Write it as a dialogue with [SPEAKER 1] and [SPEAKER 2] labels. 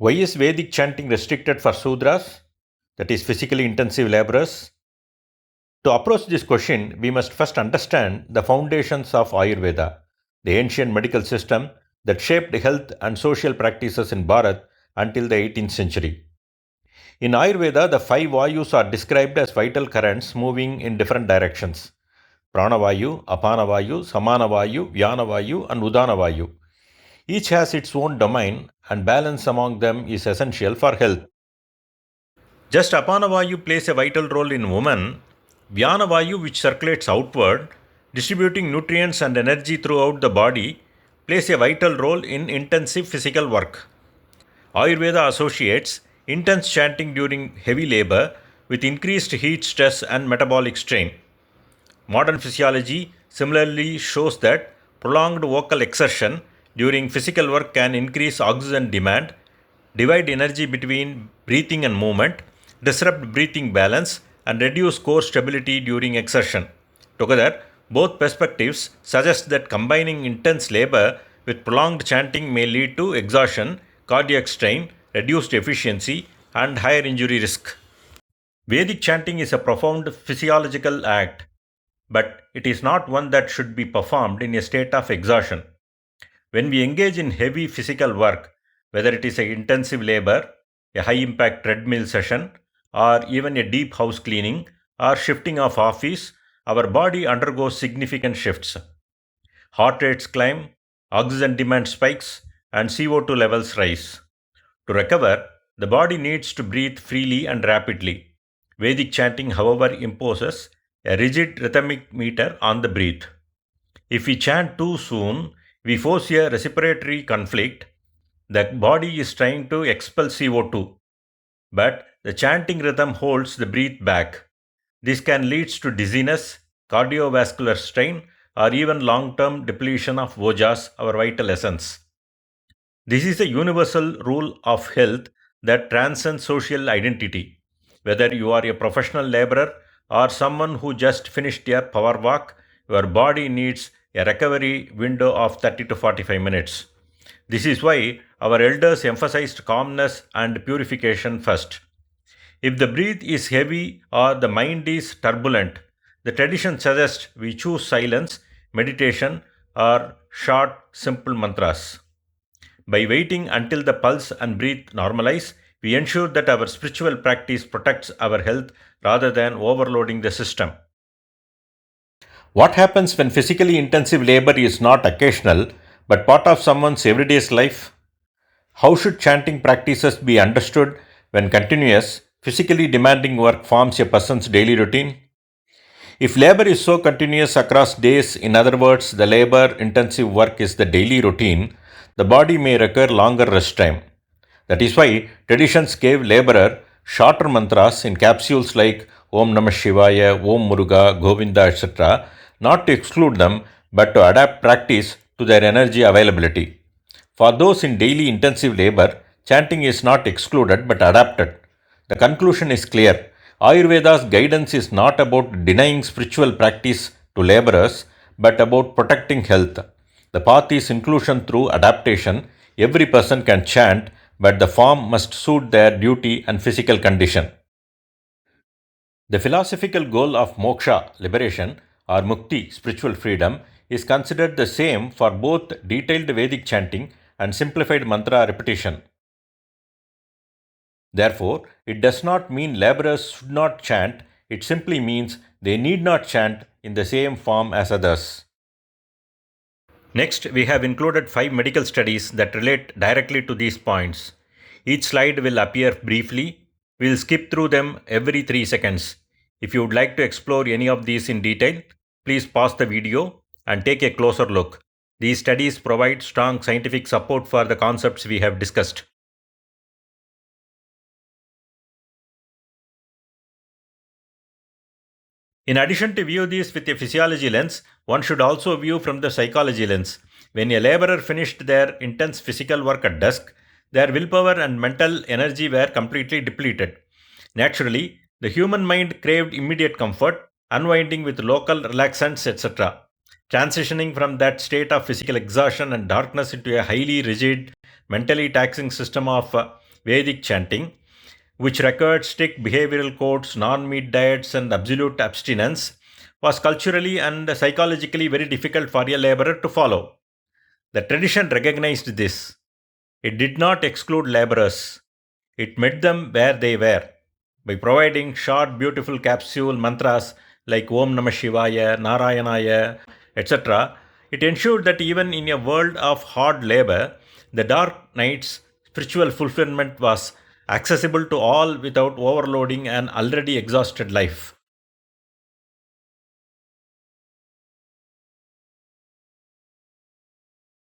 [SPEAKER 1] Why is Vedic chanting restricted for Sudras, that is, physically intensive laborers? To approach this question, we must first understand the foundations of Ayurveda, the ancient medical system that shaped health and social practices in Bharat until the 18th century. In Ayurveda, the five Vayus are described as vital currents moving in different directions: Pranavayu, Apanavayu, Samanavayu, Vyanavayu, and Udanavayu. Each has its own domain, and balance among them is essential for health. Just Apanavayu plays a vital role in women. Vyanavayu, which circulates outward, distributing nutrients and energy throughout the body, plays a vital role in intensive physical work. Ayurveda associates intense chanting during heavy labor with increased heat stress and metabolic strain. Modern physiology similarly shows that prolonged vocal exertion during physical work can increase oxygen demand, divide energy between breathing and movement, disrupt breathing balance, and reduce core stability during exertion. Together, both perspectives suggest that combining intense labor with prolonged chanting may lead to exhaustion, cardiac strain, reduced efficiency, and higher injury risk. Vedic chanting is a profound physiological act, but it is not one that should be performed in a state of exhaustion. When we engage in heavy physical work, whether it is an intensive labor, a high impact treadmill session, or even a deep house cleaning or shifting of office, our body undergoes significant shifts. Heart rates climb, oxygen demand spikes, and CO2 levels rise. To recover, the body needs to breathe freely and rapidly. Vedic chanting, however, imposes a rigid rhythmic meter on the breath. If we chant too soon, we force a respiratory conflict. The body is trying to expel CO2, but the chanting rhythm holds the breath back. This can lead to dizziness, cardiovascular strain, or even long term depletion of ojas, our vital essence. This is a universal rule of health that transcends social identity. Whether you are a professional laborer or someone who just finished a power walk, your body needs a recovery window of 30 to 45 minutes. This is why our elders emphasized calmness and purification first. If the breath is heavy or the mind is turbulent, the tradition suggests we choose silence, meditation, or short, simple mantras. By waiting until the pulse and breath normalize, we ensure that our spiritual practice protects our health rather than overloading the system. What happens when physically intensive labor is not occasional but part of someone's everyday life? How should chanting practices be understood when continuous, physically demanding work forms a person's daily routine? If labor is so continuous across days, in other words, the labor intensive work is the daily routine, the body may require longer rest time. That is why traditions gave laborer shorter mantras in capsules like Om Namah Shivaya, Om Muruga, Govinda, etc., not to exclude them but to adapt practice to their energy availability. For those in daily intensive labor, chanting is not excluded but adapted. The conclusion is clear. Ayurveda's guidance is not about denying spiritual practice to laborers but about protecting health. The path is inclusion through adaptation. Every person can chant, but the form must suit their duty and physical condition. The philosophical goal of moksha, liberation, or mukti, spiritual freedom, is considered the same for both detailed Vedic chanting and simplified mantra repetition. Therefore, it does not mean laborers should not chant, it simply means they need not chant in the same form as others. Next, we have included 5 medical studies that relate directly to these points. Each slide will appear briefly. We will skip through them every 3 seconds. If you would like to explore any of these in detail, please pause the video and take a closer look. These studies provide strong scientific support for the concepts we have discussed. In addition to view these with a physiology lens, one should also view from the psychology lens. When a laborer finished their intense physical work at dusk, their willpower and mental energy were completely depleted. Naturally, the human mind craved immediate comfort, unwinding with local relaxants, etc. Transitioning from that state of physical exhaustion and darkness into a highly rigid, mentally taxing system of Vedic chanting, which records strict behavioral codes, non meat diets, and absolute abstinence, was culturally and psychologically very difficult for a laborer to follow. The tradition recognized this. It did not exclude laborers, it met them where they were. By providing short, beautiful capsule mantras like Om Namah Shivaya, Narayanaya, etc., it ensured that even in a world of hard labor, the dark night's spiritual fulfillment was accessible to all without overloading an already exhausted life.